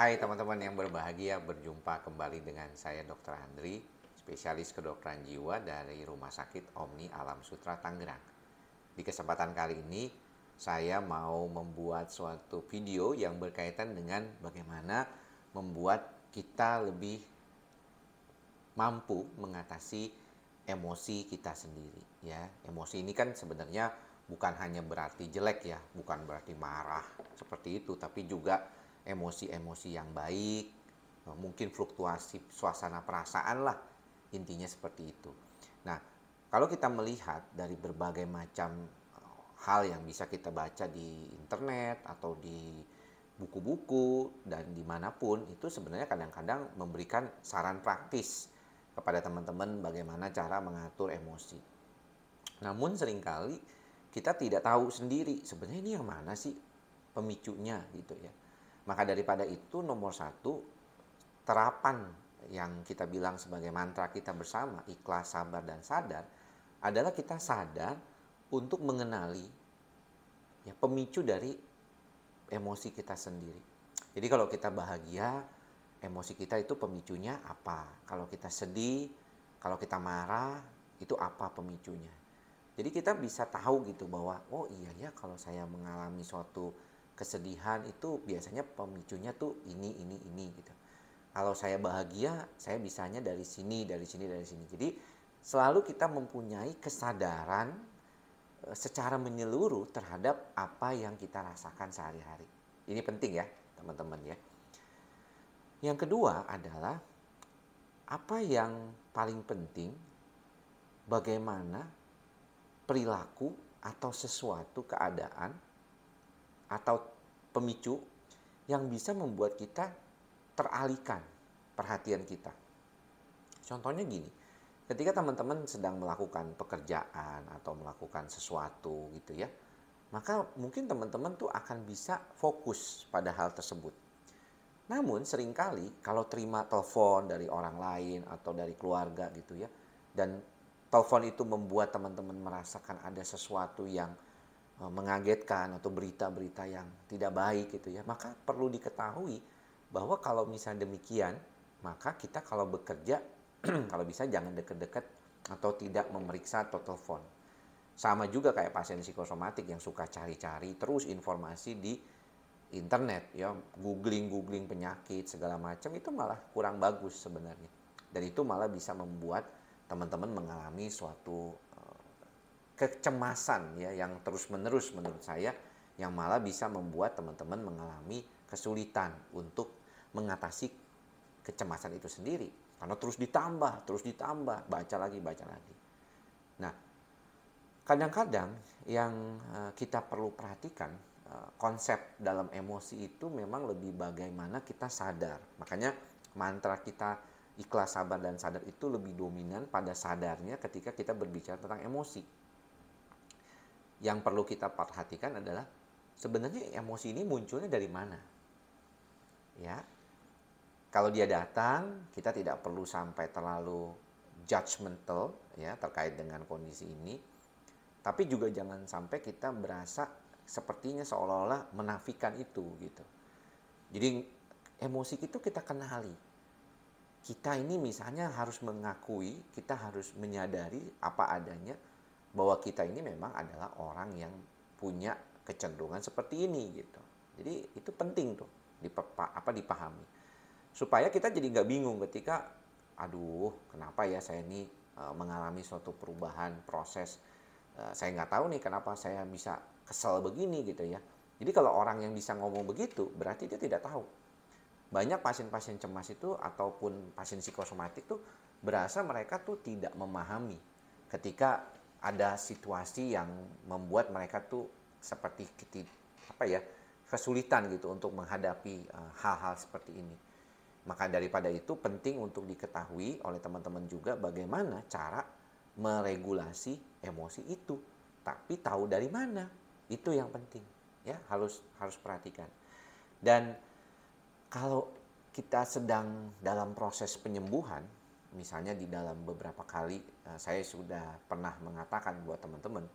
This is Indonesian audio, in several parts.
Hai teman-teman yang berbahagia, berjumpa kembali dengan saya Dr. Andri, spesialis kedokteran jiwa dari Rumah Sakit Omni Alam Sutra Tangerang. Di kesempatan kali ini, saya mau membuat suatu video yang berkaitan dengan bagaimana membuat kita lebih mampu mengatasi emosi kita sendiri. Ya, emosi ini kan sebenarnya bukan hanya berarti jelek ya, bukan berarti marah seperti itu, tapi juga emosi-emosi yang baik, mungkin fluktuasi suasana perasaan lah, intinya seperti itu. Nah, kalau kita melihat dari berbagai macam hal yang bisa kita baca di internet atau di buku-buku dan dimanapun, itu sebenarnya kadang-kadang memberikan saran praktis kepada teman-teman bagaimana cara mengatur emosi. Namun seringkali kita tidak tahu sendiri sebenarnya ini yang mana sih pemicunya gitu ya. Maka daripada itu nomor satu, terapan yang kita bilang sebagai mantra kita bersama, ikhlas, sabar, dan sadar, adalah kita sadar untuk mengenali ya pemicu dari emosi kita sendiri. Jadi kalau kita bahagia, emosi kita itu pemicunya apa? Kalau kita sedih, kalau kita marah, itu apa pemicunya? Jadi kita bisa tahu gitu bahwa oh iya ya kalau saya mengalami suatu kesedihan itu biasanya pemicunya tuh ini gitu. Kalau saya bahagia, saya bisanya dari sini, dari sini, dari sini. Jadi selalu kita mempunyai kesadaran secara menyeluruh terhadap apa yang kita rasakan sehari-hari. Ini penting ya, teman-teman ya. Yang kedua adalah apa yang paling penting, bagaimana perilaku atau sesuatu keadaan atau pemicu yang bisa membuat kita teralihkan perhatian kita. Contohnya gini, ketika teman-teman sedang melakukan pekerjaan atau melakukan sesuatu gitu ya, maka mungkin teman-teman tuh akan bisa fokus pada hal tersebut. Namun seringkali kalau terima telepon dari orang lain atau dari keluarga gitu ya, dan telepon itu membuat teman-teman merasakan ada sesuatu yang mengagetkan atau berita-berita yang tidak baik gitu ya, maka perlu diketahui bahwa kalau misalnya demikian, maka kita kalau bekerja kalau bisa jangan dekat-dekat atau tidak memeriksa atau telepon. Sama juga kayak pasien psikosomatik yang suka cari-cari terus informasi di internet ya, googling penyakit segala macam, itu malah kurang bagus sebenarnya. Dan itu malah bisa membuat teman-teman mengalami suatu kecemasan ya yang terus-menerus menurut saya, yang malah bisa membuat teman-teman mengalami kesulitan untuk mengatasi kecemasan itu sendiri karena terus ditambah, baca lagi. Nah, kadang-kadang yang kita perlu perhatikan, konsep dalam emosi itu memang lebih bagaimana kita sadar. Makanya mantra kita ikhlas, sabar, dan sadar itu lebih dominan pada sadarnya ketika kita berbicara tentang emosi. Yang perlu kita perhatikan adalah sebenarnya emosi ini munculnya dari mana. Ya, kalau dia datang, kita tidak perlu sampai terlalu judgmental ya terkait dengan kondisi ini. Tapi juga jangan sampai kita berasa sepertinya seolah-olah menafikan itu gitu. Jadi emosi itu kita kenali. Kita ini misalnya harus mengakui, kita harus menyadari apa adanya bahwa kita ini memang adalah orang yang punya kecenderungan seperti ini gitu. Jadi itu penting tuh dipahami. Supaya kita jadi nggak bingung ketika aduh kenapa ya saya ini mengalami suatu perubahan proses, saya nggak tahu nih kenapa saya bisa kesel begini gitu ya. Jadi kalau orang yang bisa ngomong begitu berarti dia tidak tahu. Banyak pasien-pasien cemas itu ataupun pasien psikosomatik tuh berasa mereka tuh tidak memahami ketika ada situasi yang membuat mereka tuh seperti kesulitan gitu untuk menghadapi hal-hal seperti ini. Maka daripada itu penting untuk diketahui oleh teman-teman juga bagaimana cara meregulasi emosi itu. Tapi tahu dari mana, itu yang penting. Ya, harus perhatikan. Dan kalau kita sedang dalam proses penyembuhan, misalnya di dalam beberapa kali saya sudah pernah mengatakan buat teman-teman,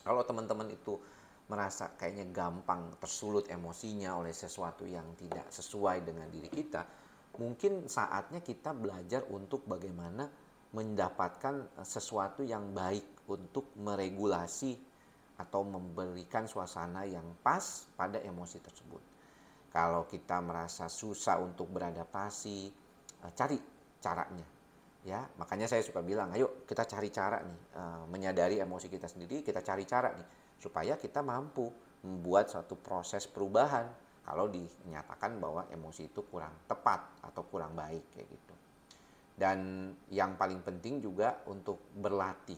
kalau teman-teman itu merasa kayaknya gampang tersulut emosinya oleh sesuatu yang tidak sesuai dengan diri kita, mungkin saatnya kita belajar untuk bagaimana mendapatkan sesuatu yang baik untuk meregulasi atau memberikan suasana yang pas pada emosi tersebut. Kalau kita merasa susah untuk beradaptasi, cari caranya. Ya, makanya saya suka bilang, ayo kita cari cara nih, menyadari emosi kita sendiri, kita cari cara nih supaya kita mampu membuat suatu proses perubahan kalau dinyatakan bahwa emosi itu kurang tepat atau kurang baik kayak gitu. Dan yang paling penting juga untuk berlatih.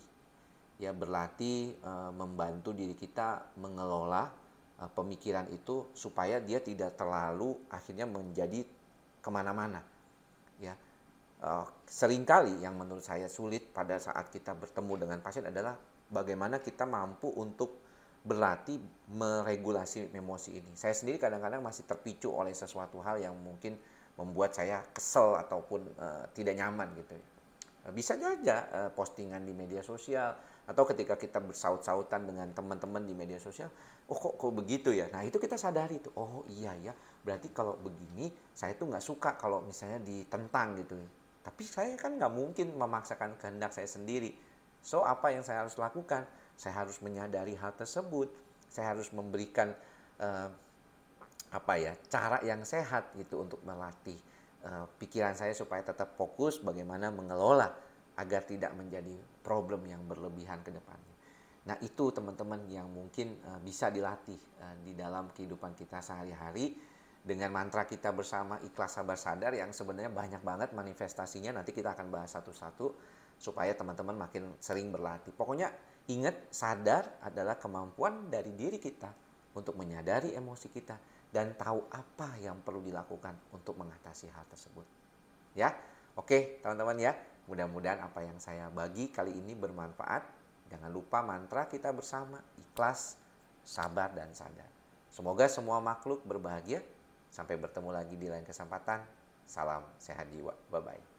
Ya, berlatih membantu diri kita mengelola pemikiran itu supaya dia tidak terlalu akhirnya menjadi kemana-mana. Ya, seringkali yang menurut saya sulit pada saat kita bertemu dengan pasien adalah bagaimana kita mampu untuk berlatih meregulasi emosi ini. Saya sendiri kadang-kadang masih terpicu oleh sesuatu hal yang mungkin membuat saya kesel ataupun tidak nyaman gitu ya. Bisa saja postingan di media sosial atau ketika kita bersaut-sautan dengan teman-teman di media sosial, oh kok begitu ya. Nah itu kita sadari tuh, oh iya ya, berarti kalau begini saya tuh nggak suka kalau misalnya ditentang gitu. Tapi saya kan nggak mungkin memaksakan kehendak saya sendiri. So apa yang saya harus lakukan? Saya harus menyadari hal tersebut. Saya harus memberikan cara yang sehat gitu untuk melatih pikiran saya supaya tetap fokus bagaimana mengelola agar tidak menjadi problem yang berlebihan ke depannya. Nah itu teman-teman yang mungkin bisa dilatih di dalam kehidupan kita sehari-hari dengan mantra kita bersama ikhlas sabar sadar yang sebenarnya banyak banget manifestasinya. Nanti kita akan bahas satu-satu supaya teman-teman makin sering berlatih. Pokoknya ingat, sadar adalah kemampuan dari diri kita untuk menyadari emosi kita dan tahu apa yang perlu dilakukan untuk mengatasi hal tersebut. Ya, oke teman-teman ya. Mudah-mudahan apa yang saya bagi kali ini bermanfaat. Jangan lupa mantra kita bersama, ikhlas, sabar, dan sadar. Semoga semua makhluk berbahagia. Sampai bertemu lagi di lain kesempatan. Salam sehat jiwa. Bye-bye.